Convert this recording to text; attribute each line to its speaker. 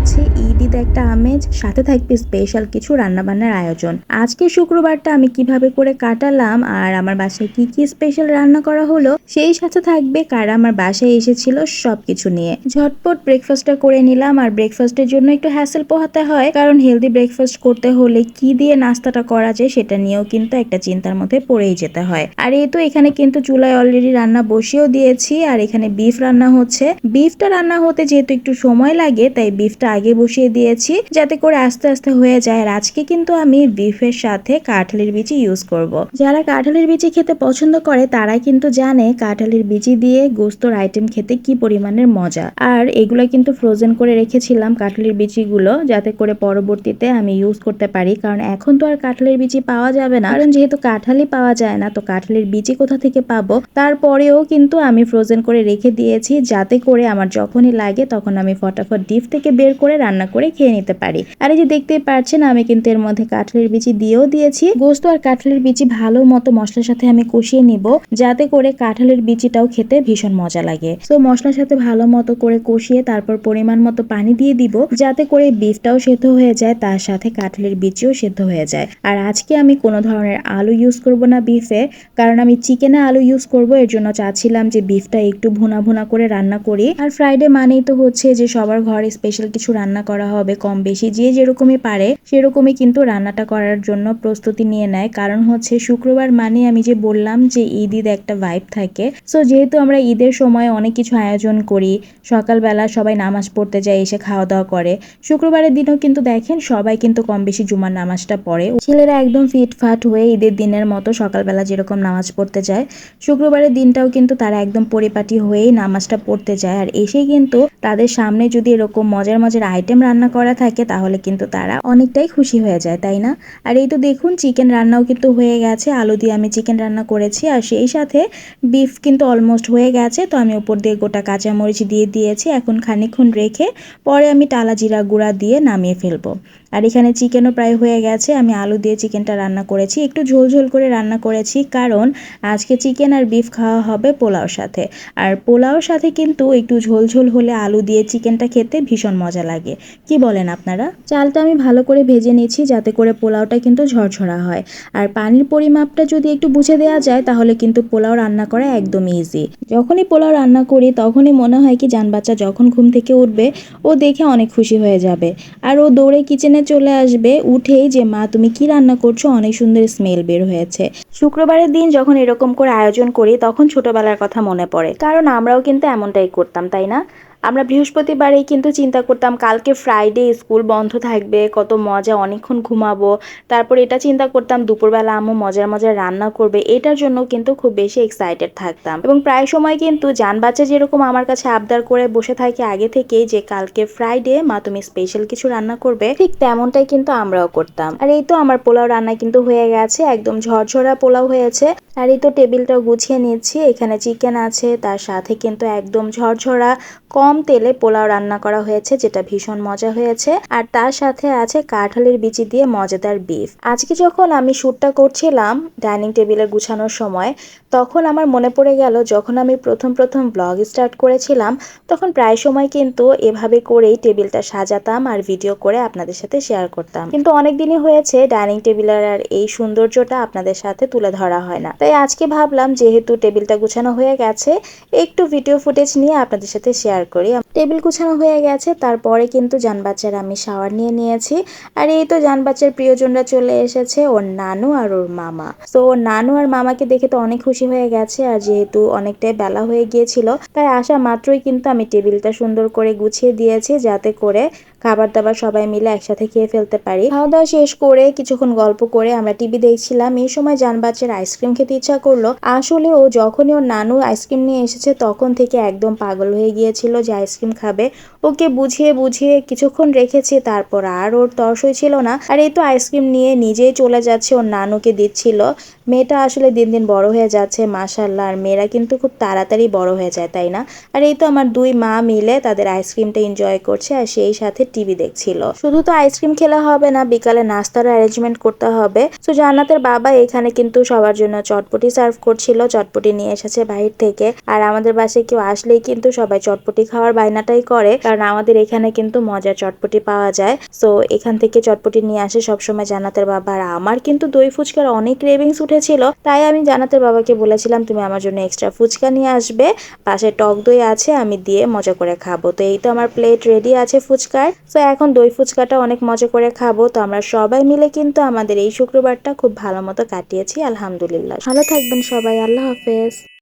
Speaker 1: হচ্ছে ঈদ একটা আমেজ, সাথে থাকবে স্পেশাল কিছু রান্নাবান্নার আয়োজন। আজকে শুক্রবারটা আমি কিভাবে করে কাটালাম আর আমার বাসায় কি কি স্পেশাল রান্না করা হলো, সেই সাথে থাকবে কারা আমার বাসায় এসেছিল সবকিছু নিয়ে। ঝটপট ব্রেকফাস্টটা করে নিলাম। আর ব্রেকফাস্টের জন্য একটু হ্যাসেল পোহাতে হয়, কারণ হেলদি ব্রেকফাস্ট করতে হলে কি দিয়ে নাস্তাটা করা যায় সেটা নিয়েও কিন্তু একটা চিন্তার মধ্যে পড়েই যেতে হয়। আর এই তো এখানে কিন্তু চুলায় অলরেডি রান্না বসিয়েও দিয়েছি। আর এখানে বিফ রান্না হচ্ছে। বিফটা রান্না হতে যেহেতু একটু সময় লাগে, তাই বিফটা আগে বসিয়ে দিয়েছি যাতে করে আস্তে আস্তে হয়ে যায়। আর আজকে কিন্তু আমি বিফের সাথে কাঁঠালের বিচি ইউজ করব। যারা কাঁঠালের বিচি খেতে পছন্দ করে তারা কিন্তু জানে কাঁঠালের বিচি দিয়ে গোস্তর আইটেম খেতে কি পরিমাণের মজা। আর এগুলো কিন্তু ফ্রোজেন করে রেখেছিলাম কাঁঠালের বিচিগুলো, যাতে করে পরবর্তীতে আমি ইউজ করতে পারি। কারণ এখন তো আর কাঁঠালের বিচি পাওয়া যাবে না, কারণ যেহেতু কাঁঠালই পাওয়া যায় না, তো কাঁঠালের বিচি কোথা থেকে পাবো। তারপরেও কিন্তু আমি ফ্রোজেন করে রেখে দিয়েছি, যাতে করে আমার যখনই লাগে তখন আমি ফটাফট ডিপ থেকে বের করে রান্না করে খেয়ে নিতে পারি। আর এই যে দেখতেই পাচ্ছেন আমি কিন্তু এর মধ্যে কাঁঠালের বিচি দিয়েও দিয়েছি। গোস্ত আর কাঁঠালের বিচি ভালো মতো মশলার সাথে আমি কষিয়ে নিব, যাতে করে কাঁঠালের বিচিটাও খেতে ভীষণ মজা লাগে। তো মশলার সাথে ভালো মতো করে কষিয়ে তারপর পরিমাণ মতো পানি দিয়ে দিব, যাতে করে বিফটাও সেদ্ধ হয়ে যায়, তার সাথে কাঁঠালের বিচিও সেদ্ধ হয়ে যায়। আর আজকে আমি কোনো ধরনের আলু ইউজ করব না বিফে, কারণ আমি চিকেনে আলু ইউজ করব। এর জন্য চাচ্ছিলাম যে বিফটা একটু ভুনা ভুনা করে রান্না করি। আর ফ্রাইডে মানেই তো হচ্ছে যে সবার ঘরে স্পেশাল কিছু রান্না করা হবে, কম বেশি যে যেরকমই পারে সেরকমই কিন্তু রান্নাটা করার জন্য প্রস্তুতি নিয়ে নেয়। কারণ হচ্ছে শুক্রবার মানে আমি যে বললাম যে ঈদ একটা ভাইব থাকে। সো যেহেতু আমরা ঈদের সময় অনেক কিছু আয়োজন করি, সকালবেলা সবাই নামাজ পড়তে যায়, এসে খাওয়া দাওয়া করে। শুক্রবারের দিনও কিন্তু দেখেন সবাই কিন্তু কম বেশি জুমার নামাজটা পড়ে। ছেলেরা একদম ফিটফাট হয়ে ঈদের দিনের মতো সকালবেলা যেরকম নামাজ পড়তে যায়, শুক্রবারের দিনটাও কিন্তু তারা একদম পরিপাটি হয়েই নামাজটা পড়তে যায়। আর এসে কিন্তু তাদের সামনে যদি এরকম মজার মজার আইটেম রান্না করা থাকে, তাহলে কিন্তু তারা অনেকটাই খুশি হয়ে যায়, তাই না? আর এই তো দেখুন চিকেন রান্নাও কিন্তু হয়ে গেছে। আলু দিয়ে আমি চিকেন রান্না করেছি, আর সেই সাথে বিফ কিন্তু অলমোস্ট হয়ে গেছে। তো আমি উপর দিয়ে গোটা কাঁচামরিচ দিয়ে দিয়েছি। এখন খানিকক্ষণ রেখে পরে আমি টালা জিরা গুঁড়া দিয়ে নামিয়ে ফেলবো। আর এখানে চিকেনও প্রায় হয়ে গেছে। আমি আলু দিয়ে চিকেনটা রান্না করেছি, একটু ঝোল ঝোল করে রান্না করেছি, কারণ আজকে চিকেন আর বিফ খাওয়া হবে পোলাওর সাথে। আর পোলাওর সাথে কিন্তু একটু ঝোল ঝোল হলে আলু দিয়ে চিকেনটা খেতে ভীষণ মজা লাগে। কি বলেন আপনারা? চালটা আমি ভালো করে ভেজে নিয়েছি, যাতে করে পোলাওটা কিন্তু ঝরঝরা হয়। আর পানির পরিমাপটা যদি একটু বুঝে দেওয়া যায়, তাহলে কিন্তু পোলাও রান্না করা একদম ইজি। যখনই পোলাও রান্না করি তখনই মনে হয় কি জান বাচ্চা যখন ঘুম থেকে উঠবে, ও দেখে অনেক খুশি হয়ে যাবে। আর ও দৌড়ে কিচেনে চলে আসবে, উঠেই যে মা তুমি কি রান্না করছো, অনেক সুন্দর স্মেল বের হয়েছে। শুক্রবারের দিন যখন এরকম করে আয়োজন করি তখন ছোটবেলার কথা মনে পড়ে, কারণ আমরাও কিন্তু এমনটাই করতাম, তাই না? আমরা বৃহস্পতিবারেই কিন্তু চিন্তা করতাম কালকে ফ্রাইডে, স্কুল বন্ধ থাকবে, কত মজা, অনেকক্ষণ ঘুমাবো। তারপর এটা চিন্তা করতাম দুপুরবেলা আম্মু মজার মজার রান্না করবে, এটার জন্য কিন্তু খুব বেশি এক্সাইটেড থাকতাম। এবং প্রায় সময় কিন্তু জান বাচ্চা যেরকম আমার কাছে আবদার করে বসে থাকে আগে থেকেই যে কালকে ফ্রাইডে মা তুমি স্পেশাল কিছু রান্না করবে, ঠিক তেমনটাই কিন্তু আমরাও করতাম। আর এই তো আমার পোলাও রান্না কিন্তু হয়ে গেছে, একদম ঝরঝরা পোলাও হয়েছে। আর এই তো টেবিলটাও গুছিয়ে নিচ্ছি। এখানে চিকেন আছে, তার সাথে কিন্তু একদম ঝরঝরা কম তেলে পোলাও রান্না করা হয়েছে, যেটা ভীষণ মজা হয়েছে। আর তার সাথে আছে কাঁঠালের বিচি দিয়ে মজাদার বিফ। আজকে যখন আমি শ্যুটটা করছিলাম ডাইনিং টেবিলে গুছানোর সময়, তখন আমার মনে পড়ে গেল যখন আমি প্রথম প্রথম ব্লগ স্টার্ট করেছিলাম, তখন প্রায় সময় কিন্তু এভাবে করেই টেবিলটা সাজাতাম আর ভিডিও করে আপনাদের সাথে শেয়ার করতাম। কিন্তু অনেক দিনই হয়েছে ডাইনিং টেবিলের আর এই সৌন্দর্যটা আপনাদের সাথে তুলে ধরা হয় না, তাই আজকে ভাবলাম যেহেতু টেবিলটা গুছানো হয়ে গেছে, একটু ভিডিও ফুটেজ নিয়ে আপনাদের সাথে শেয়ার করি। টেবিল গুছানো হয়ে গেছে, তারপরে কিন্তু জান বাচ্চার আমি শাওয়ার নিয়ে নিয়েছি। আর এই তো জান বাচ্চার প্রিয়জনরা চলে এসেছে, ওর নানু আর ওর মামা। তো ওর নানু আর মামাকে দেখে তো অনেক খুশি হয়ে গেছে। আর যেহেতু অনেকটাই বেলা হয়ে গিয়েছিল, তাই আসা মাত্রই কিন্তু আমি টেবিলটা সুন্দর করে গুছিয়ে দিয়েছি, যাতে করে খাবার দাবার সবাই মিলে একসাথে খেয়ে ফেলতে পারি। খাওয়া দাওয়া শেষ করে কিছুক্ষণ গল্প করে আমরা টিভি দেখছিলাম। এই সময় জান বাচ্চার আইসক্রিম খেতে ইচ্ছা করলো। আসলে ও যখনই ওর নানু আইসক্রিম নিয়ে এসেছে তখন থেকে একদম পাগল হয়ে গিয়েছিল যে আইসক্রিম খাবে। ওকে বুঝিয়ে বুঝিয়ে কিছুক্ষণ রেখেছি, তারপর আর ওর তর্স হয়েছিল না। আর এই তো আইসক্রিম নিয়ে নিজেই চলে যাচ্ছে, ওর নানুকে দিচ্ছিল। মেয়েটা আসলে দিন দিন বড় হয়ে যাচ্ছে মাশাআল্লাহ। আর মেয়েরা কিন্তু খুব তাড়াতাড়ি বড় হয়ে যায়, তাই না? আর এই তো আমার দুই মা মিলে তাদের আইসক্রিমটা এনজয় করছে, আর সেই সাথে টিভি দেখছিল। শুধু তো আইসক্রিম খেলে হবে না, বিকালে নাস্তার অ্যারেঞ্জমেন্ট করতে হবে। তো জান্নাতের বাবা এখানে কিন্তু সবার জন্য চটপটি সার্ভ করছিল, চটপটি নিয়ে এসেছে বাহির থেকে। আর আমাদের বাসায় কেউ আসলেই কিন্তু সবাই চটপটি খাওয়ার বায়নাটাই করে, কারণ আমাদের এখানে কিন্তু মজার চটপটি পাওয়া যায়। সো এখান থেকে চটপটি নিয়ে আসে সবসময় জান্নাতের বাবা। আর আমার কিন্তু দই ফুচকার অনেক ক্রেভিংস উঠেছিল, তাই আমি জান্নাতের বাবাকে বলেছিলাম তুমি আমার জন্য এক্সট্রা ফুচকা নিয়ে আসবে, পাশে টক দই আছে আমি দিয়ে মজা করে খাবো। তো এই তো আমার প্লেট রেডি আছে ফুচকার। তো এখন দই ফুচকাটা অনেক মজা করে খাবো। তো আমরা সবাই মিলে কিন্তু আমাদের এই শুক্রবারটা খুব ভালো মতো কাটিয়েছি আলহামদুলিল্লাহ। ভালো থাকবেন সবাই, আল্লাহ হাফেজ।